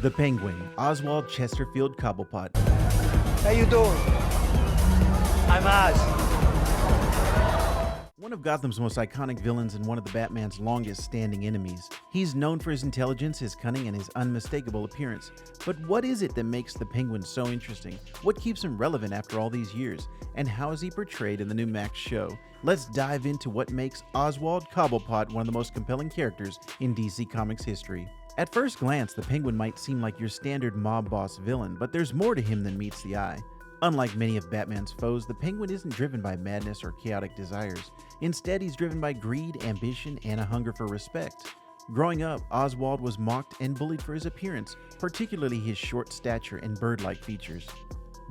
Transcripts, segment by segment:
The Penguin, Oswald Chesterfield Cobblepot. How you doing? I'm Oz. One of Gotham's most iconic villains and one of the Batman's longest standing enemies. He's known for his intelligence, his cunning, and his unmistakable appearance. But what is it that makes the Penguin so interesting? What keeps him relevant after all these years? And how is he portrayed in the new Max show? Let's dive into what makes Oswald Cobblepot one of the most compelling characters in DC Comics history. At first glance, the Penguin might seem like your standard mob boss villain, but there's more to him than meets the eye. Unlike many of Batman's foes, the Penguin isn't driven by madness or chaotic desires. Instead, he's driven by greed, ambition, and a hunger for respect. Growing up, Oswald was mocked and bullied for his appearance, particularly his short stature and bird-like features.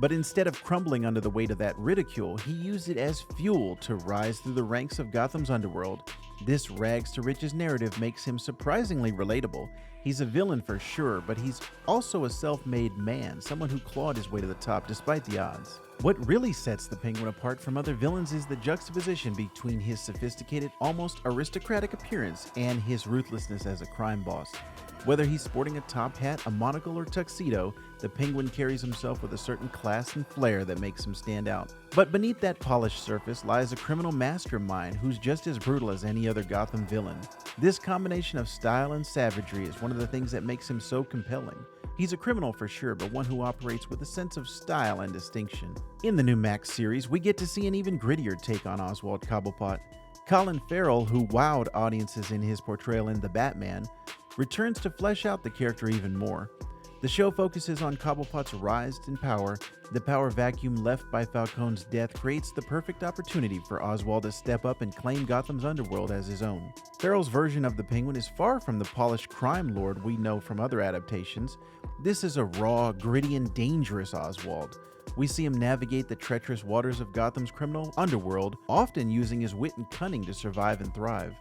But instead of crumbling under the weight of that ridicule, he used it as fuel to rise through the ranks of Gotham's underworld. This rags-to-riches narrative makes him surprisingly relatable. He's a villain for sure, but he's also a self-made man, someone who clawed his way to the top despite the odds. What really sets the Penguin apart from other villains is the juxtaposition between his sophisticated, almost aristocratic appearance and his ruthlessness as a crime boss. Whether he's sporting a top hat, a monocle, or tuxedo, the Penguin carries himself with a certain class and flair that makes him stand out. But beneath that polished surface lies a criminal mastermind who's just as brutal as any other Gotham villain. This combination of style and savagery is one of the things that makes him so compelling. He's a criminal for sure, but one who operates with a sense of style and distinction. In the new Max series, we get to see an even grittier take on Oswald Cobblepot. Colin Farrell, who wowed audiences in his portrayal in The Batman, returns to flesh out the character even more. The show focuses on Cobblepot's rise in power. The power vacuum left by Falcone's death creates the perfect opportunity for Oswald to step up and claim Gotham's underworld as his own. Farrell's version of the Penguin is far from the polished crime lord we know from other adaptations. This is a raw, gritty, and dangerous Oswald. We see him navigate the treacherous waters of Gotham's criminal underworld, often using his wit and cunning to survive and thrive.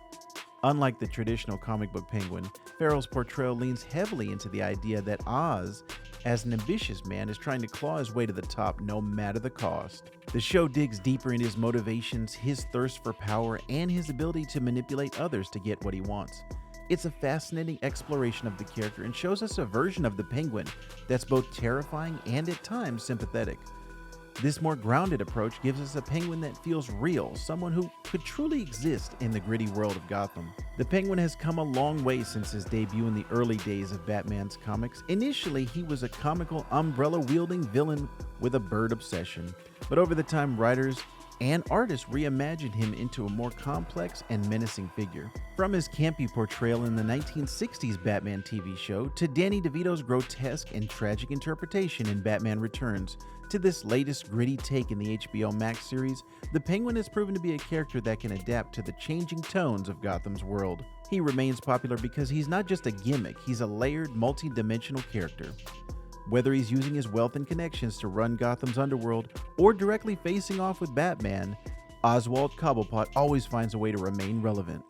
Unlike the traditional comic book Penguin, Farrell's portrayal leans heavily into the idea that Oz, as an ambitious man, is trying to claw his way to the top no matter the cost. The show digs deeper into his motivations, his thirst for power, and his ability to manipulate others to get what he wants. It's a fascinating exploration of the character and shows us a version of the Penguin that's both terrifying and at times sympathetic. This more grounded approach gives us a Penguin that feels real, someone who could truly exist in the gritty world of Gotham. The Penguin has come a long way since his debut in the early days of Batman's comics. Initially, he was a comical, umbrella-wielding villain with a bird obsession, but over the time, writers and artists reimagined him into a more complex and menacing figure. From his campy portrayal in the 1960s Batman TV show, to Danny DeVito's grotesque and tragic interpretation in Batman Returns, to this latest gritty take in the HBO Max series, the Penguin has proven to be a character that can adapt to the changing tones of Gotham's world. He remains popular because he's not just a gimmick, he's a layered, multi-dimensional character. Whether he's using his wealth and connections to run Gotham's underworld or directly facing off with Batman, Oswald Cobblepot always finds a way to remain relevant.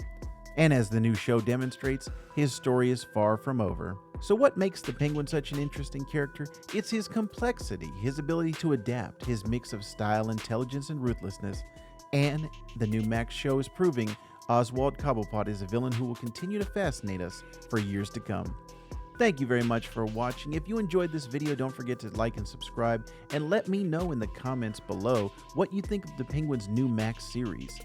And as the new show demonstrates, his story is far from over. So what makes the Penguin such an interesting character? It's his complexity, his ability to adapt, his mix of style, intelligence, and ruthlessness. And the new Max show is proving Oswald Cobblepot is a villain who will continue to fascinate us for years to come. Thank you very much for watching. If you enjoyed this video, don't forget to like and subscribe, and let me know in the comments below what you think of the Penguin's new Max series.